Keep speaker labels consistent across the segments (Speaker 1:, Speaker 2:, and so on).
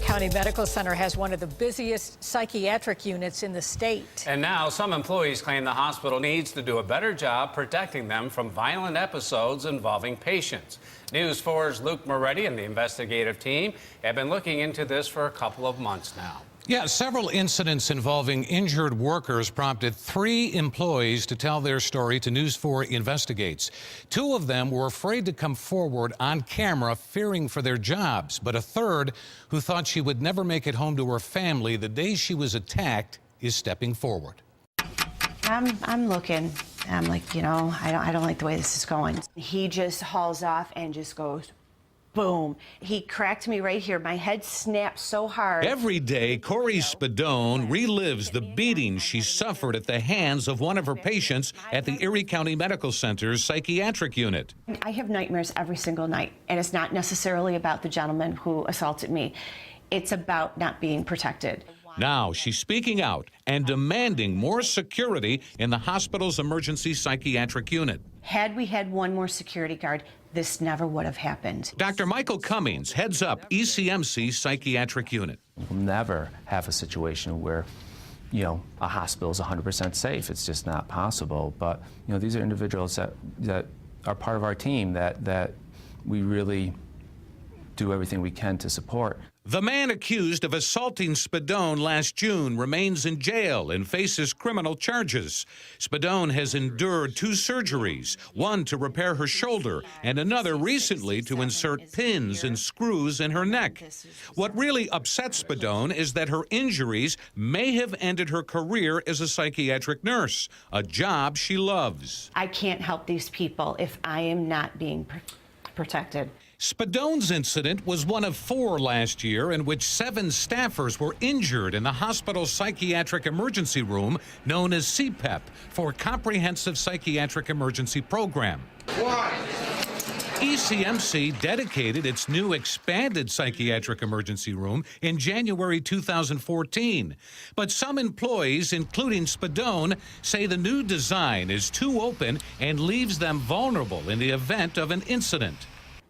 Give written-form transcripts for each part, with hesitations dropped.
Speaker 1: County Medical Center has one of the busiest psychiatric units in the state.
Speaker 2: And now some employees claim the hospital needs to do a better job protecting them from violent episodes involving patients. News 4's Luke Moretti and the investigative team have been looking into this for a couple of months now.
Speaker 3: Yeah, several incidents involving injured workers prompted 3 employees to tell their story to News 4 Investigates. 2 of them were afraid to come forward on camera, fearing for their jobs. But a third, who thought she would never make it home to her family the day she was attacked, is stepping forward.
Speaker 4: I'm looking. I'm like, I don't like the way this is going. He just hauls off and just goes, boom. He cracked me right here. My head snapped so hard.
Speaker 3: Every day, Corey Spadone relives the beating she suffered at the hands of one of her patients at the Erie County Medical Center's psychiatric unit.
Speaker 4: I have nightmares every single night, and it's not necessarily about the gentleman who assaulted me. It's about not being protected.
Speaker 3: Now she's speaking out and demanding more security in the hospital's emergency psychiatric unit.
Speaker 4: Had we had one more security guard, this never would have happened.
Speaker 3: Dr. Michael Cummings heads up ECMC's psychiatric unit.
Speaker 5: We'll never have a situation where, a hospital is 100% safe. It's just not possible. But, these are individuals that are part of our team that we really do everything we can to support.
Speaker 3: The man accused of assaulting Spadone last June remains in jail and faces criminal charges. Spadone has endured 2 surgeries, one to repair her shoulder and another recently to insert pins and screws in her neck. What really upsets Spadone is that her injuries may have ended her career as a psychiatric nurse, a job she loves.
Speaker 4: I can't help these people if I am not being protected.
Speaker 3: Spadone's incident was one of 4 last year in which 7 staffers were injured in the hospital's psychiatric emergency room known as CPEP, for Comprehensive Psychiatric Emergency Program. ECMC dedicated its new expanded psychiatric emergency room in January 2014. But some employees, including Spadone, say the new design is too open and leaves them vulnerable in the event of an incident.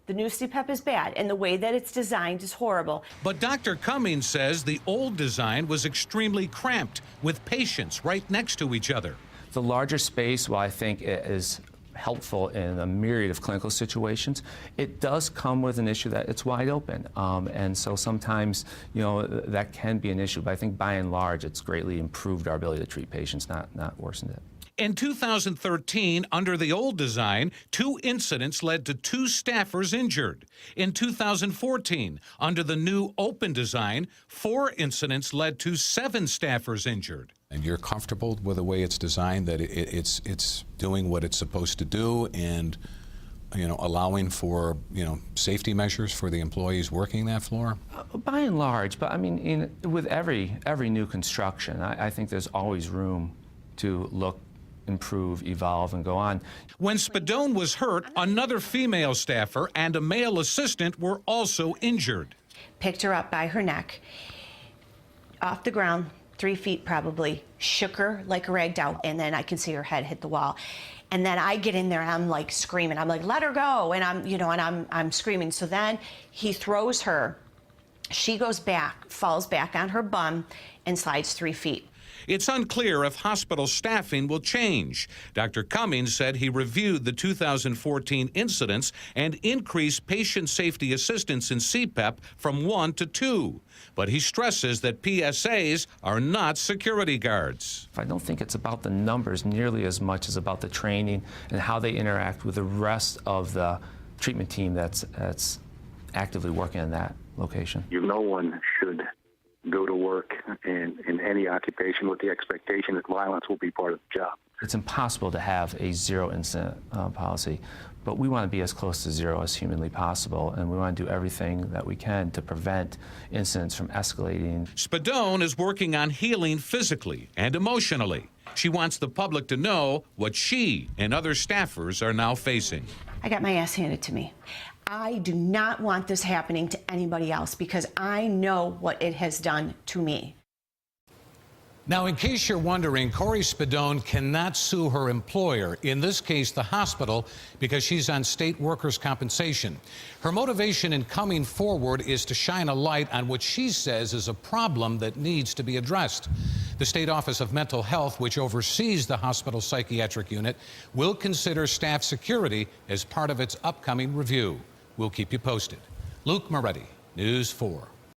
Speaker 4: The new CPEP is bad, and the way that it's designed is horrible.
Speaker 3: But Dr. Cummings says the old design was extremely cramped, with patients right next to each other.
Speaker 5: The larger space, while I think it is helpful in a myriad of clinical situations, it does come with an issue that it's wide open. And so sometimes, that can be an issue. But I think by and large, it's greatly improved our ability to treat patients, not worsened it.
Speaker 3: In 2013, under the old design, 2 incidents led to 2 staffers injured. In 2014, under the new open design, 4 incidents led to 7 staffers injured. And you're comfortable with the way it's designed, that it's doing what it's supposed to do, and allowing for safety measures for the employees working that floor?
Speaker 5: By and large, but I mean, with every new construction, I think there's always room to look, improve, evolve, and go on.
Speaker 3: When Spadone was hurt, another female staffer and a male assistant were also injured.
Speaker 4: Picked her up by her neck, off the ground, 3 feet probably, shook her like a rag doll, and then I can see her head hit the wall. And then I get in there and I'm like screaming. I'm like, let her go. And I'm screaming. So then he throws her. She goes back, falls back on her bum, and slides 3 feet.
Speaker 3: It's unclear if hospital staffing will change. Dr. Cummings said he reviewed the 2014 incidents and increased patient safety assistance in CPEP from 1 to 2. But he stresses that PSAs are not security guards.
Speaker 5: I don't think it's about the numbers nearly as much as about the training and how they interact with the rest of the treatment team that's actively working in that location.
Speaker 6: No one should go to work in any occupation with the expectation that violence will be part of the job.
Speaker 5: It's impossible to have a 0 incident policy, but we want to be as close to 0 as humanly possible, and we want to do everything that we can to prevent incidents from escalating.
Speaker 3: Spadone is working on healing physically and emotionally. She wants the public to know what she and other staffers are now facing.
Speaker 4: I got my ass handed to me. I do not want this happening to anybody else because I know what it has done to me.
Speaker 3: Now, in case you're wondering, Corey Spadone cannot sue her employer, in this case the hospital, because she's on state workers' compensation. Her motivation in coming forward is to shine a light on what she says is a problem that needs to be addressed. The State Office of Mental Health, which oversees the hospital's psychiatric unit, will consider staff security as part of its upcoming review. We'll keep you posted. Luke Moretti, News 4.